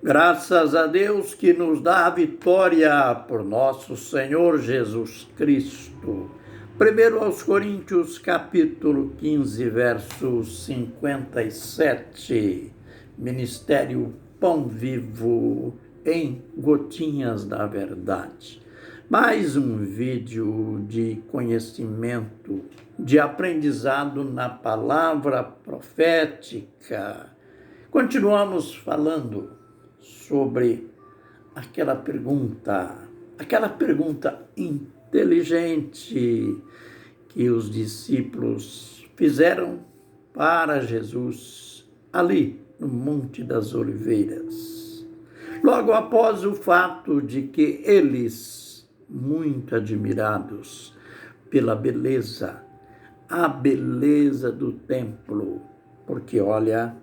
Graças a Deus que nos dá a vitória por nosso Senhor Jesus Cristo. Primeiro aos Coríntios, capítulo 15, verso 57. Ministério Pão Vivo em Gotinhas da Verdade. Mais um vídeo de conhecimento, de aprendizado na palavra profética. Continuamos falando sobre aquela pergunta inteligente que os discípulos fizeram para Jesus ali no Monte das Oliveiras. Logo após o fato de que eles, muito admirados pela beleza, a beleza do templo, porque olha,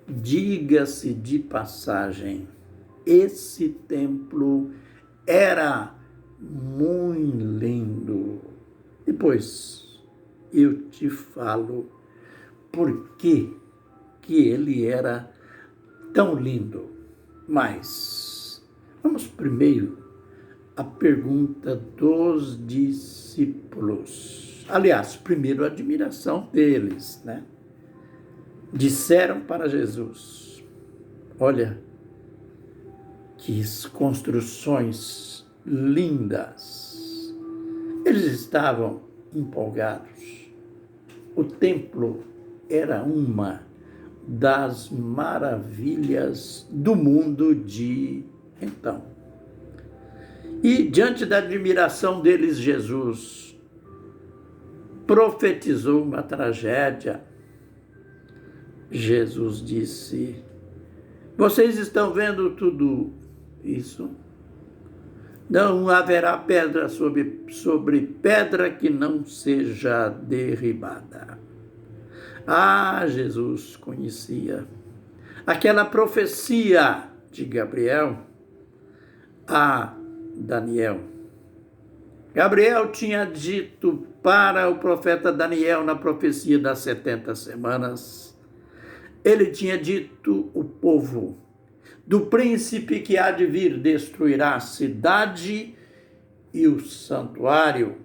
diga-se de passagem, esse templo era muito lindo. Depois eu te falo por que ele era tão lindo. Mas vamos primeiro à pergunta dos discípulos. Aliás, primeiro a admiração deles, né? Disseram para Jesus: olha, que construções lindas. Eles estavam empolgados. O templo era uma das maravilhas do mundo de então. E diante da admiração deles, Jesus profetizou uma tragédia. Jesus disse: vocês estão vendo tudo isso? Não haverá pedra sobre pedra que não seja derribada. Jesus conhecia aquela profecia de Gabriel a Daniel. Gabriel tinha dito para o profeta Daniel na profecia das 70 semanas, ele tinha dito o povo do príncipe que há de vir destruirá a cidade e o santuário.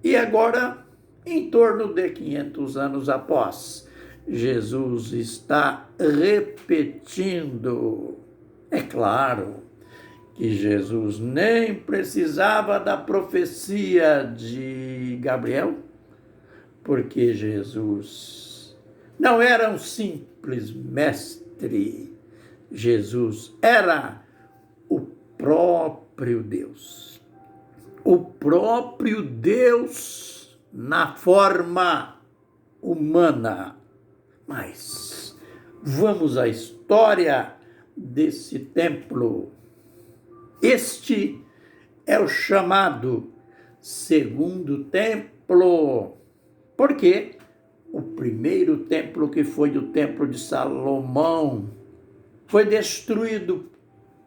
E agora, em torno de 500 anos após, Jesus está repetindo. É claro que Jesus nem precisava da profecia de Gabriel, porque Jesus não era um simples mestre. Jesus era o próprio Deus. O próprio Deus na forma humana. Mas vamos à história desse templo. Este é o chamado segundo templo. Por quê? O primeiro templo, que foi o templo de Salomão, foi destruído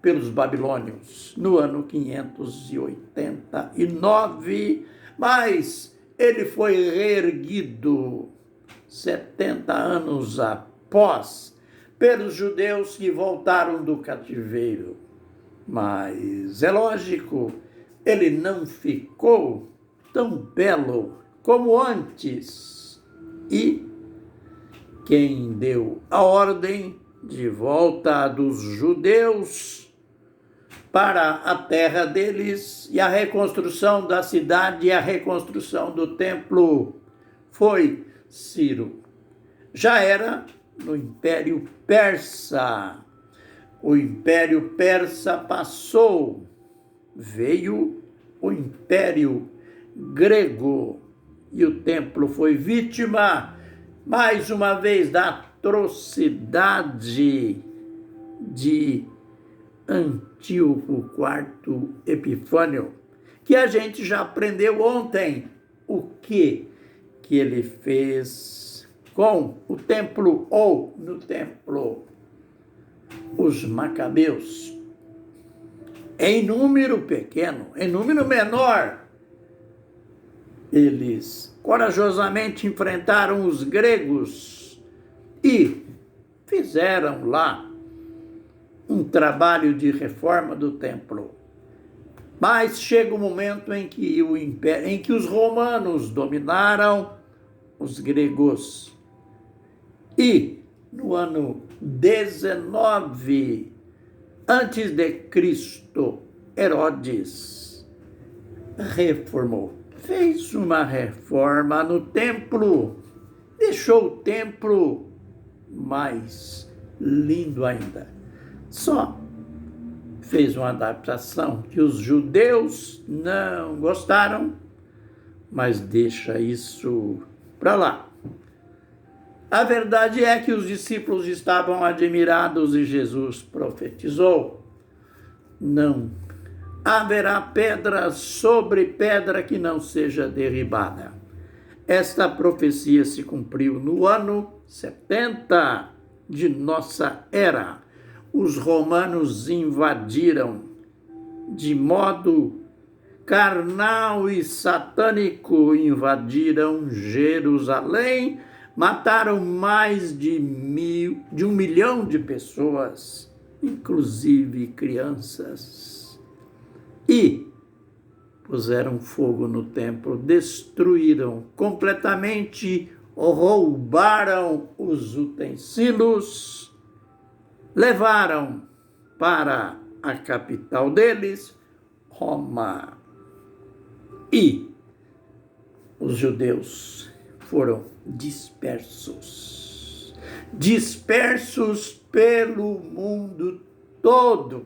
pelos babilônios no ano 589, mas ele foi reerguido 70 anos após pelos judeus que voltaram do cativeiro. Mas é lógico, ele não ficou tão belo como antes. E quem deu a ordem de volta dos judeus para a terra deles e a reconstrução da cidade e a reconstrução do templo foi Ciro. Já era no Império Persa. O Império Persa passou, veio o Império Grego e o templo foi vítima, mais uma vez, da atrocidade de Antíoco IV Epifânio, que a gente já aprendeu ontem o que ele fez com o templo ou no templo. Os macabeus, em número pequeno, em número menor, eles corajosamente enfrentaram os gregos e fizeram lá um trabalho de reforma do templo. Mas chega o momento em que os romanos dominaram os gregos. E no ano 19 antes de Cristo, Herodes reformou. Fez uma reforma no templo, deixou o templo mais lindo ainda. Só fez uma adaptação que os judeus não gostaram, mas deixa isso para lá. A verdade é que os discípulos estavam admirados e Jesus profetizou: não haverá pedra sobre pedra que não seja derribada. Esta profecia se cumpriu no ano 70 de nossa era. Os romanos invadiram de modo carnal e satânico, invadiram Jerusalém, mataram mais de 1 milhão de pessoas, inclusive crianças. E puseram fogo no templo, destruíram completamente, roubaram os utensílios, levaram para a capital deles, Roma. E os judeus foram dispersos pelo mundo todo.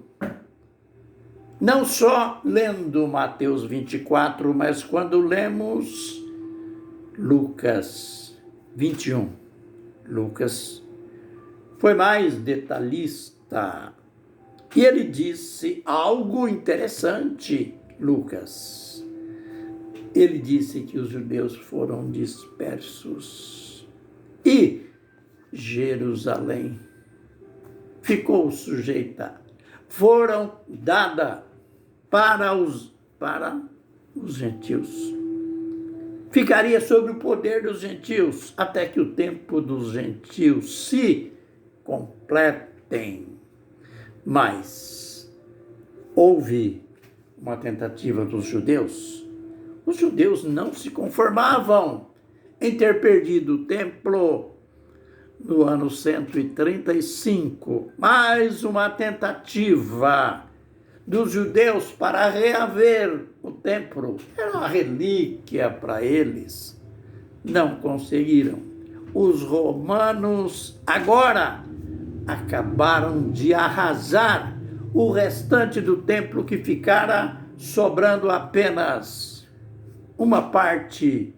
Não só lendo Mateus 24, mas quando lemos Lucas 21. Lucas foi mais detalhista. E ele disse algo interessante, Lucas. Ele disse que os judeus foram dispersos e Jerusalém ficou sujeita, foram dadas para os gentios. Ficaria sob o poder dos gentios até que o tempo dos gentios se completem. Mas houve uma tentativa dos judeus. Os judeus não se conformavam em ter perdido o templo no ano 135. Mais uma tentativa dos judeus para reaver o templo. Era uma relíquia para eles. Não conseguiram. Os romanos agora acabaram de arrasar o restante do templo, que ficara sobrando apenas uma parte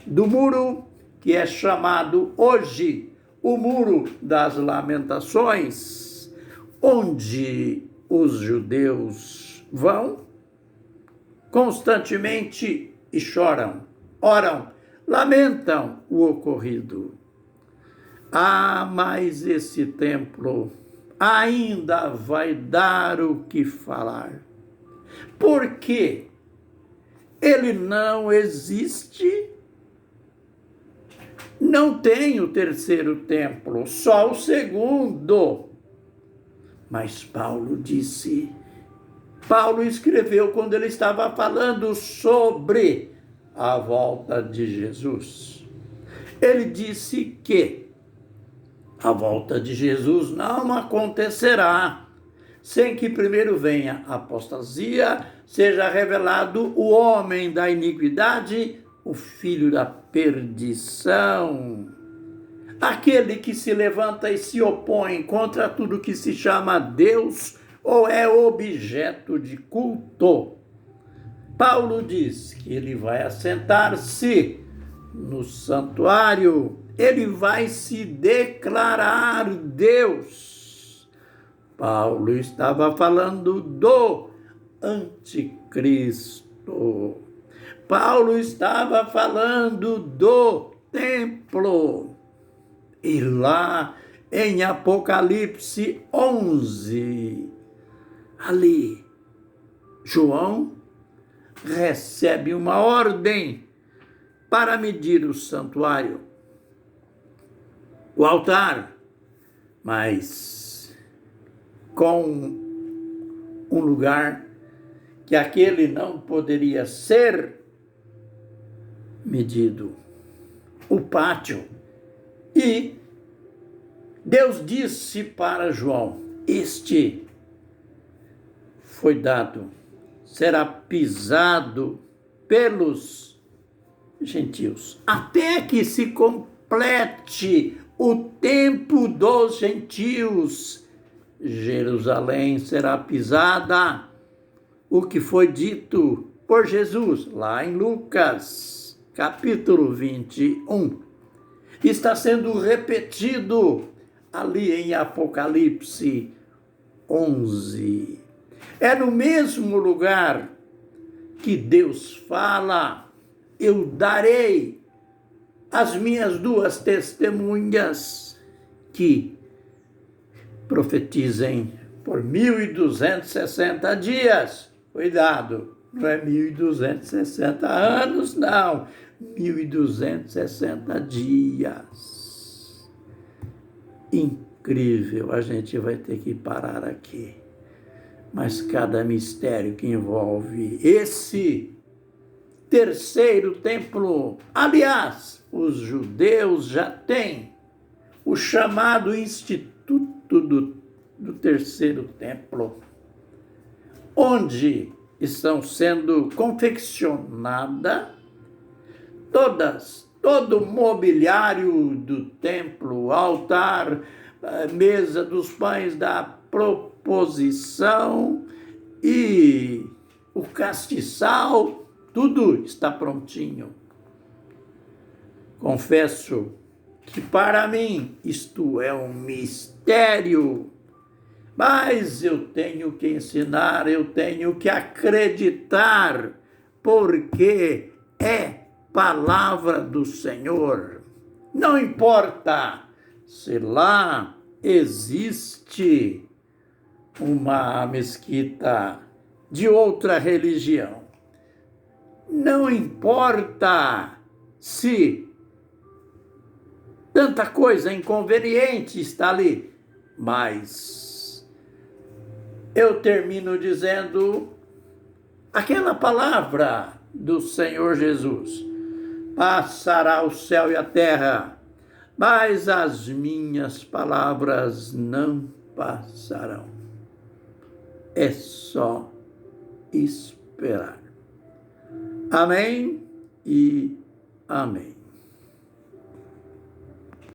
do muro, que é chamado hoje o Muro das Lamentações, onde os judeus vão constantemente e choram, oram, lamentam o ocorrido. Mas esse templo ainda vai dar o que falar. Porque ele não existe, não tem o terceiro templo, só o segundo. Mas Paulo escreveu quando ele estava falando sobre a volta de Jesus. Ele disse que a volta de Jesus não acontecerá sem que primeiro venha a apostasia, seja revelado o homem da iniquidade, o filho da perdição, aquele que se levanta e se opõe contra tudo que se chama Deus ou é objeto de culto. Paulo diz que ele vai assentar-se no santuário, ele vai se declarar Deus. Paulo estava falando do anticristo. Paulo estava falando do templo. E lá em Apocalipse 11, ali, João recebe uma ordem para medir o santuário, o altar. Mas com um lugar que aquele não poderia ser medido, o pátio. E Deus disse para João: este foi dado, será pisado pelos gentios, até que se complete o tempo dos gentios. Jerusalém será pisada, o que foi dito por Jesus lá em Lucas, capítulo 21. Está sendo repetido ali em Apocalipse 11. É no mesmo lugar que Deus fala: eu darei as minhas duas testemunhas que profetizem por 1.260 dias. Cuidado, não é 1.260 anos, não. 1.260 dias. Incrível, a gente vai ter que parar aqui. Mas cada mistério que envolve esse terceiro templo. Aliás, os judeus já têm o chamado Instituto do Terceiro Templo, onde estão sendo confeccionada todo o mobiliário do templo, altar, mesa dos pães da proposição e o castiçal, tudo está prontinho. Confesso que para mim isto é um mistério, mas eu tenho que ensinar, eu tenho que acreditar, porque é palavra do Senhor. Não importa se lá existe uma mesquita de outra religião. Não importa se tanta coisa inconveniente está ali, mas eu termino dizendo aquela palavra do Senhor Jesus: passará o céu e a terra, mas as minhas palavras não passarão. É só esperar. Amém e amém.